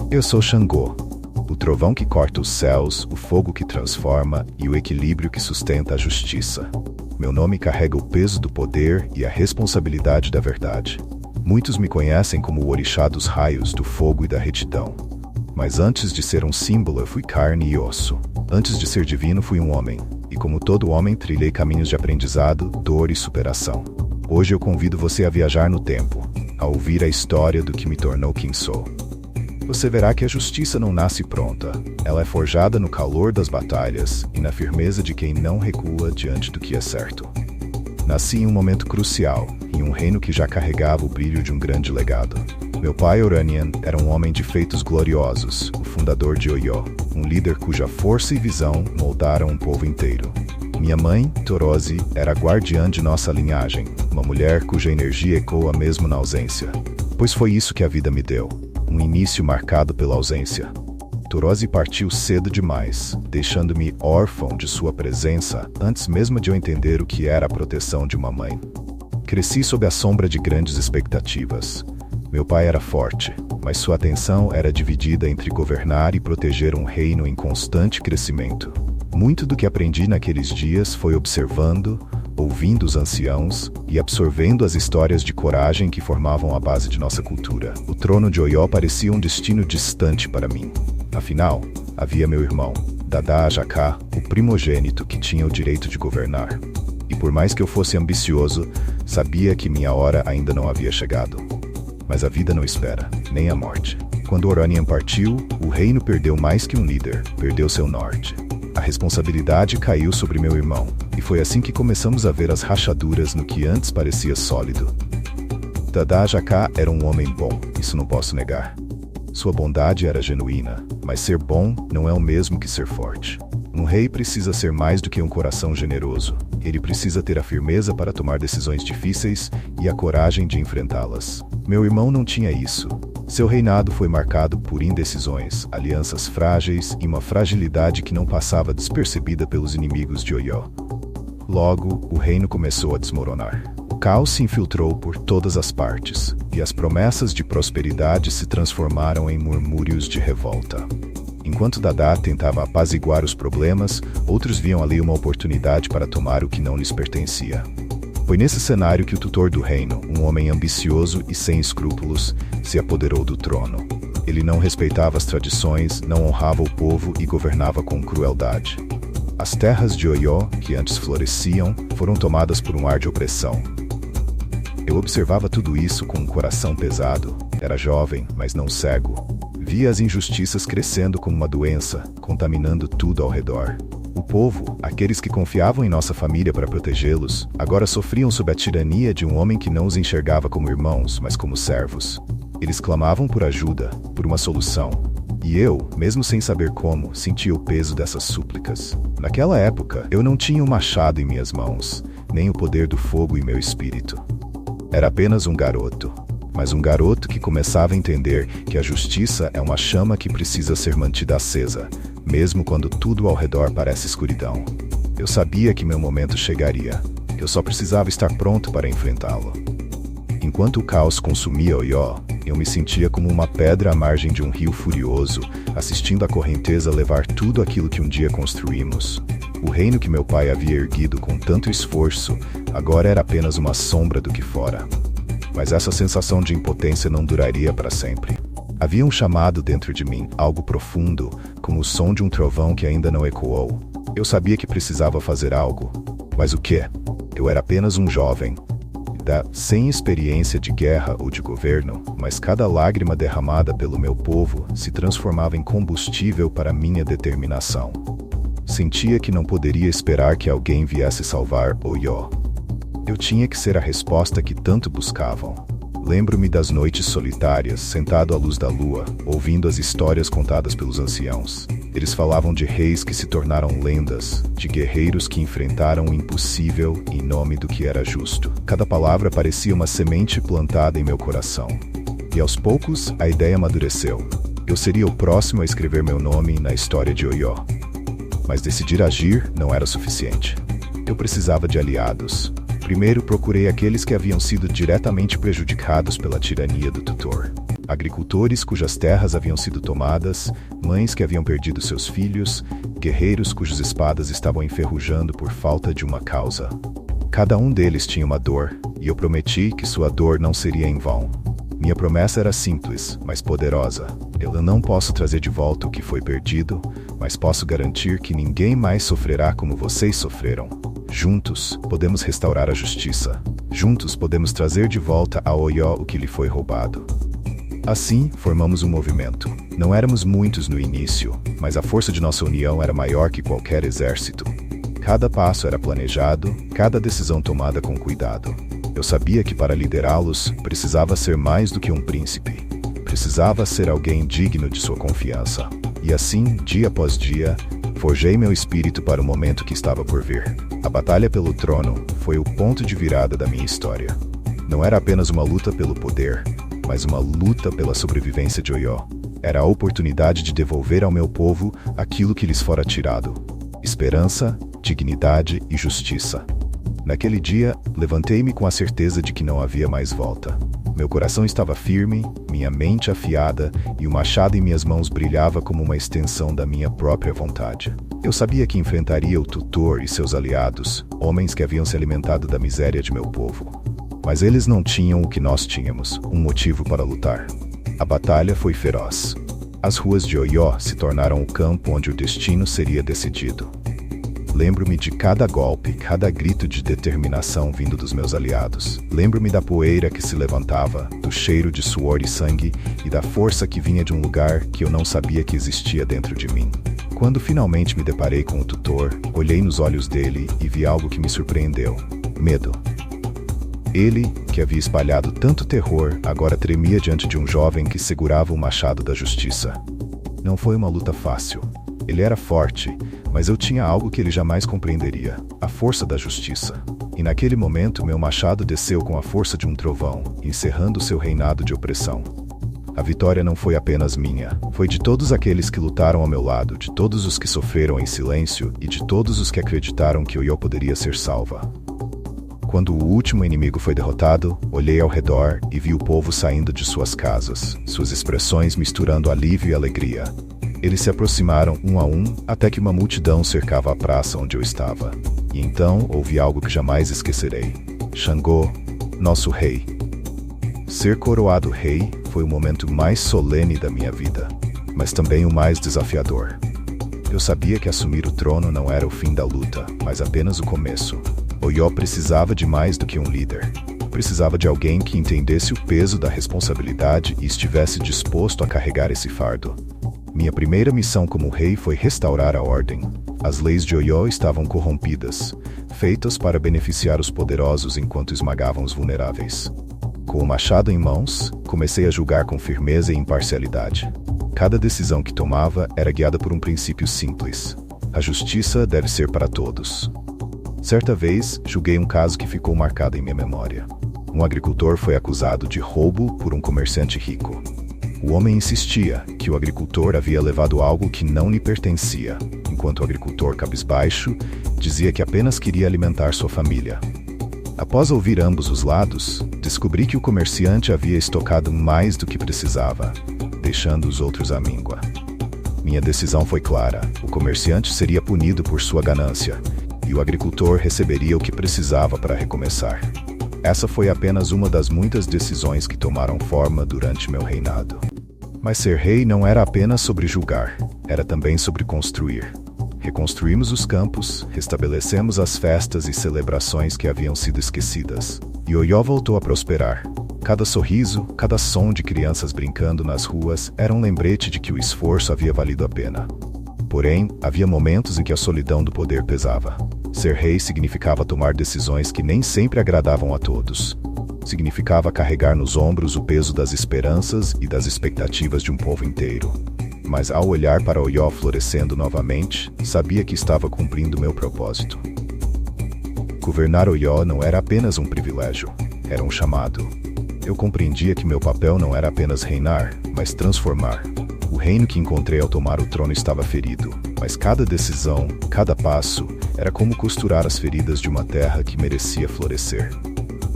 Eu sou Xangô, o trovão que corta os céus, o fogo que transforma e o equilíbrio que sustenta a justiça. Meu nome carrega o peso do poder e a responsabilidade da verdade. Muitos me conhecem como o orixá dos raios, do fogo e da retidão. Mas antes de ser um símbolo, eu fui carne e osso. Antes de ser divino, fui um homem. E como todo homem, trilhei caminhos de aprendizado, dor e superação. Hoje eu convido você a viajar no tempo, a ouvir a história do que me tornou quem sou. Você verá que a justiça não nasce pronta. Ela é forjada no calor das batalhas e na firmeza de quem não recua diante do que é certo. Nasci em um momento crucial, em um reino que já carregava o brilho de um grande legado. Meu pai, Oranian, era um homem de feitos gloriosos, o fundador de Oió, um líder cuja força e visão moldaram um povo inteiro. Minha mãe, Torozi, era a guardiã de nossa linhagem, uma mulher cuja energia ecoa mesmo na ausência. Pois foi isso que a vida me deu, um início marcado pela ausência. Torozi partiu cedo demais, deixando-me órfão de sua presença antes mesmo de eu entender o que era a proteção de uma mãe. Cresci sob a sombra de grandes expectativas. Meu pai era forte, mas sua atenção era dividida entre governar e proteger um reino em constante crescimento. Muito do que aprendi naqueles dias foi observando, ouvindo os anciãos e absorvendo as histórias de coragem que formavam a base de nossa cultura. O trono de Oió parecia um destino distante para mim. Afinal, havia meu irmão, Dada Ajaká, o primogênito que tinha o direito de governar. E por mais que eu fosse ambicioso, sabia que minha hora ainda não havia chegado. Mas a vida não espera, nem a morte. Quando Oranian partiu, o reino perdeu mais que um líder, perdeu seu norte. A responsabilidade caiu sobre meu irmão, e foi assim que começamos a ver as rachaduras no que antes parecia sólido. Dada Ajaká era um homem bom, isso não posso negar. Sua bondade era genuína, mas ser bom não é o mesmo que ser forte. Um rei precisa ser mais do que um coração generoso. Ele precisa ter a firmeza para tomar decisões difíceis e a coragem de enfrentá-las. Meu irmão não tinha isso. Seu reinado foi marcado por indecisões, alianças frágeis e uma fragilidade que não passava despercebida pelos inimigos de Oió. Logo, o reino começou a desmoronar. O caos se infiltrou por todas as partes, e as promessas de prosperidade se transformaram em murmúrios de revolta. Enquanto Dada tentava apaziguar os problemas, outros viam ali uma oportunidade para tomar o que não lhes pertencia. Foi nesse cenário que o tutor do reino, um homem ambicioso e sem escrúpulos, se apoderou do trono. Ele não respeitava as tradições, não honrava o povo e governava com crueldade. As terras de Oió, que antes floresciam, foram tomadas por um ar de opressão. Eu observava tudo isso com um coração pesado. Era jovem, mas não cego. Via as injustiças crescendo como uma doença, contaminando tudo ao redor. O povo, aqueles que confiavam em nossa família para protegê-los, agora sofriam sob a tirania de um homem que não os enxergava como irmãos, mas como servos. Eles clamavam por ajuda, por uma solução. E eu, mesmo sem saber como, sentia o peso dessas súplicas. Naquela época, eu não tinha um machado em minhas mãos, nem o poder do fogo em meu espírito. Era apenas um garoto. Mas um garoto que começava a entender que a justiça é uma chama que precisa ser mantida acesa, mesmo quando tudo ao redor parece escuridão. Eu sabia que meu momento chegaria. Eu só precisava estar pronto para enfrentá-lo. Enquanto o caos consumia Oió, eu me sentia como uma pedra à margem de um rio furioso, assistindo a correnteza levar tudo aquilo que um dia construímos. O reino que meu pai havia erguido com tanto esforço, agora era apenas uma sombra do que fora. Mas essa sensação de impotência não duraria para sempre. Havia um chamado dentro de mim, algo profundo, como o som de um trovão que ainda não ecoou. Eu sabia que precisava fazer algo. Mas o quê? Eu era apenas um jovem, sem experiência de guerra ou de governo, mas cada lágrima derramada pelo meu povo se transformava em combustível para minha determinação. Sentia que não poderia esperar que alguém viesse salvar Oió. Eu tinha que ser a resposta que tanto buscavam. Lembro-me das noites solitárias, sentado à luz da lua, ouvindo as histórias contadas pelos anciãos. Eles falavam de reis que se tornaram lendas, de guerreiros que enfrentaram o impossível em nome do que era justo. Cada palavra parecia uma semente plantada em meu coração. E aos poucos, a ideia amadureceu. Eu seria o próximo a escrever meu nome na história de Oió. Mas decidir agir não era suficiente. Eu precisava de aliados. Primeiro procurei aqueles que haviam sido diretamente prejudicados pela tirania do tutor. Agricultores cujas terras haviam sido tomadas, mães que haviam perdido seus filhos, guerreiros cujas espadas estavam enferrujando por falta de uma causa. Cada um deles tinha uma dor, e eu prometi que sua dor não seria em vão. Minha promessa era simples, mas poderosa. Eu não posso trazer de volta o que foi perdido, mas posso garantir que ninguém mais sofrerá como vocês sofreram. Juntos, podemos restaurar a justiça. Juntos, podemos trazer de volta a Oió o que lhe foi roubado. Assim, formamos um movimento. Não éramos muitos no início, mas a força de nossa união era maior que qualquer exército. Cada passo era planejado, cada decisão tomada com cuidado. Eu sabia que para liderá-los, precisava ser mais do que um príncipe. Precisava ser alguém digno de sua confiança. E assim, dia após dia, forjei meu espírito para o momento que estava por vir. A batalha pelo trono foi o ponto de virada da minha história. Não era apenas uma luta pelo poder, mas uma luta pela sobrevivência de Oió. Era a oportunidade de devolver ao meu povo aquilo que lhes fora tirado: esperança, dignidade e justiça. Naquele dia, levantei-me com a certeza de que não havia mais volta. Meu coração estava firme, minha mente afiada e o machado em minhas mãos brilhava como uma extensão da minha própria vontade. Eu sabia que enfrentaria o tutor e seus aliados, homens que haviam se alimentado da miséria de meu povo. Mas eles não tinham o que nós tínhamos, um motivo para lutar. A batalha foi feroz. As ruas de Oió se tornaram o campo onde o destino seria decidido. Lembro-me de cada golpe, cada grito de determinação vindo dos meus aliados. Lembro-me da poeira que se levantava, do cheiro de suor e sangue e da força que vinha de um lugar que eu não sabia que existia dentro de mim. Quando finalmente me deparei com o tutor, olhei nos olhos dele e vi algo que me surpreendeu: medo. Ele, que havia espalhado tanto terror, agora tremia diante de um jovem que segurava o machado da justiça. Não foi uma luta fácil. Ele era forte, mas eu tinha algo que ele jamais compreenderia: a força da justiça. E naquele momento meu machado desceu com a força de um trovão, encerrando seu reinado de opressão. A vitória não foi apenas minha, foi de todos aqueles que lutaram ao meu lado, de todos os que sofreram em silêncio e de todos os que acreditaram que Oió poderia ser salva. Quando o último inimigo foi derrotado, olhei ao redor e vi o povo saindo de suas casas, suas expressões misturando alívio e alegria. Eles se aproximaram um a um até que uma multidão cercava a praça onde eu estava. E então ouvi algo que jamais esquecerei: Xangô, nosso rei. Ser coroado rei foi o momento mais solene da minha vida, mas também o mais desafiador. Eu sabia que assumir o trono não era o fim da luta, mas apenas o começo. Oió precisava de mais do que um líder. Precisava de alguém que entendesse o peso da responsabilidade e estivesse disposto a carregar esse fardo. Minha primeira missão como rei foi restaurar a ordem. As leis de Oió estavam corrompidas, feitas para beneficiar os poderosos enquanto esmagavam os vulneráveis. Com o machado em mãos, comecei a julgar com firmeza e imparcialidade. Cada decisão que tomava era guiada por um princípio simples: a justiça deve ser para todos. Certa vez, julguei um caso que ficou marcado em minha memória. Um agricultor foi acusado de roubo por um comerciante rico. O homem insistia que o agricultor havia levado algo que não lhe pertencia, enquanto o agricultor, cabisbaixo, dizia que apenas queria alimentar sua família. Após ouvir ambos os lados, descobri que o comerciante havia estocado mais do que precisava, deixando os outros à míngua. Minha decisão foi clara: o comerciante seria punido por sua ganância, e o agricultor receberia o que precisava para recomeçar. Essa foi apenas uma das muitas decisões que tomaram forma durante meu reinado. Mas ser rei não era apenas sobre julgar, era também sobre construir. Reconstruímos os campos, restabelecemos as festas e celebrações que haviam sido esquecidas. E Oió voltou a prosperar. Cada sorriso, cada som de crianças brincando nas ruas era um lembrete de que o esforço havia valido a pena. Porém, havia momentos em que a solidão do poder pesava. Ser rei significava tomar decisões que nem sempre agradavam a todos. Significava carregar nos ombros o peso das esperanças e das expectativas de um povo inteiro. Mas ao olhar para Oió florescendo novamente, sabia que estava cumprindo meu propósito. Governar Oió não era apenas um privilégio, era um chamado. Eu compreendia que meu papel não era apenas reinar, mas transformar. O O reino que encontrei ao tomar o trono estava ferido, mas cada decisão, cada passo, era como costurar as feridas de uma terra que merecia florescer.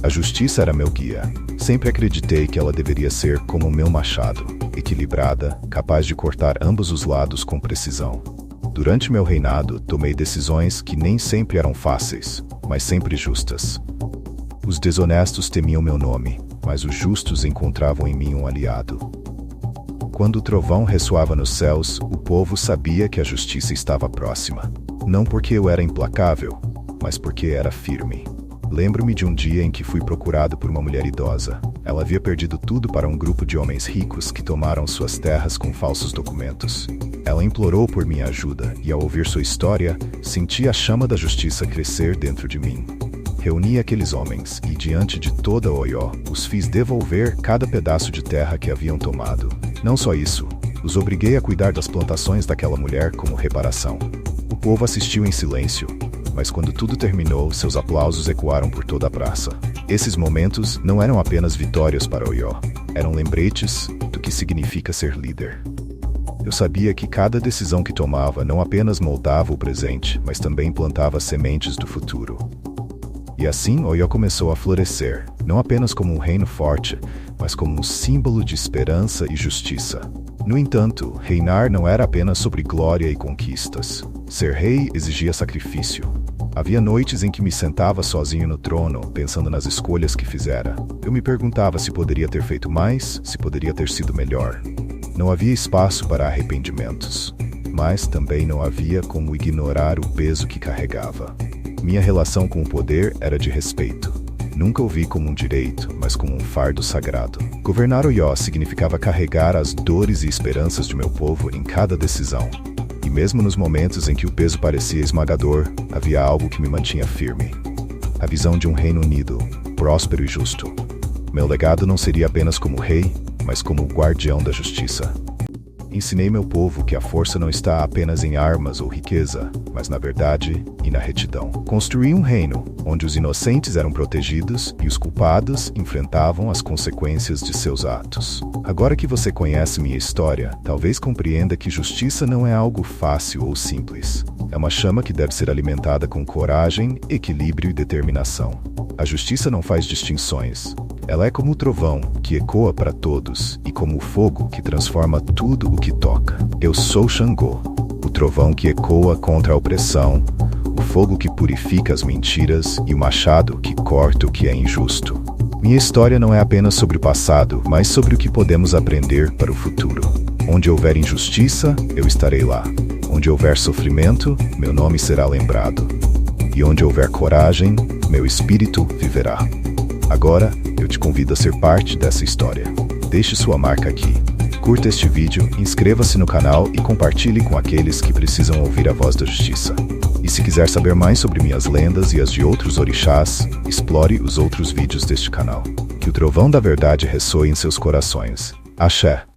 A justiça era meu guia. Sempre acreditei que ela deveria ser como o meu machado, equilibrada, capaz de cortar ambos os lados com precisão. Durante meu reinado, tomei decisões que nem sempre eram fáceis, mas sempre justas. Os desonestos temiam meu nome, mas os justos encontravam em mim um aliado. Quando o trovão ressoava nos céus, o povo sabia que a justiça estava próxima. Não porque eu era implacável, mas porque era firme. Lembro-me de um dia em que fui procurado por uma mulher idosa. Ela havia perdido tudo para um grupo de homens ricos que tomaram suas terras com falsos documentos. Ela implorou por minha ajuda e, ao ouvir sua história, senti a chama da justiça crescer dentro de mim. Reuni aqueles homens e, diante de toda Oió, os fiz devolver cada pedaço de terra que haviam tomado. Não só isso, os obriguei a cuidar das plantações daquela mulher como reparação. O povo assistiu em silêncio, mas quando tudo terminou, seus aplausos ecoaram por toda a praça. Esses momentos não eram apenas vitórias para Oió, eram lembretes do que significa ser líder. Eu sabia que cada decisão que tomava não apenas moldava o presente, mas também plantava sementes do futuro. E assim Oió começou a florescer, não apenas como um reino forte, mas como um símbolo de esperança e justiça. No entanto, reinar não era apenas sobre glória e conquistas. Ser rei exigia sacrifício. Havia noites em que me sentava sozinho no trono, pensando nas escolhas que fizera. Eu me perguntava se poderia ter feito mais, se poderia ter sido melhor. Não havia espaço para arrependimentos, mas também não havia como ignorar o peso que carregava. Minha relação com o poder era de respeito. Nunca o vi como um direito, mas como um fardo sagrado. Governar Oió significava carregar as dores e esperanças de meu povo em cada decisão. E mesmo nos momentos em que o peso parecia esmagador, havia algo que me mantinha firme. A visão de um reino unido, próspero e justo. Meu legado não seria apenas como rei, mas como guardião da justiça. Ensinei meu povo que a força não está apenas em armas ou riqueza, mas na verdade e na retidão. Construí um reino onde os inocentes eram protegidos e os culpados enfrentavam as consequências de seus atos. Agora que você conhece minha história, talvez compreenda que justiça não é algo fácil ou simples. É uma chama que deve ser alimentada com coragem, equilíbrio e determinação. A justiça não faz distinções. Ela é como o trovão, que ecoa para todos, e como o fogo, que transforma tudo o que toca. Eu sou Xangô, o trovão que ecoa contra a opressão, o fogo que purifica as mentiras e o machado que corta o que é injusto. Minha história não é apenas sobre o passado, mas sobre o que podemos aprender para o futuro. Onde houver injustiça, eu estarei lá. Onde houver sofrimento, meu nome será lembrado. E onde houver coragem, meu espírito viverá. Agora, eu te convido a ser parte dessa história. Deixe sua marca aqui. Curta este vídeo, inscreva-se no canal e compartilhe com aqueles que precisam ouvir a voz da justiça. E se quiser saber mais sobre minhas lendas e as de outros orixás, explore os outros vídeos deste canal. Que o trovão da verdade ressoe em seus corações. Axé.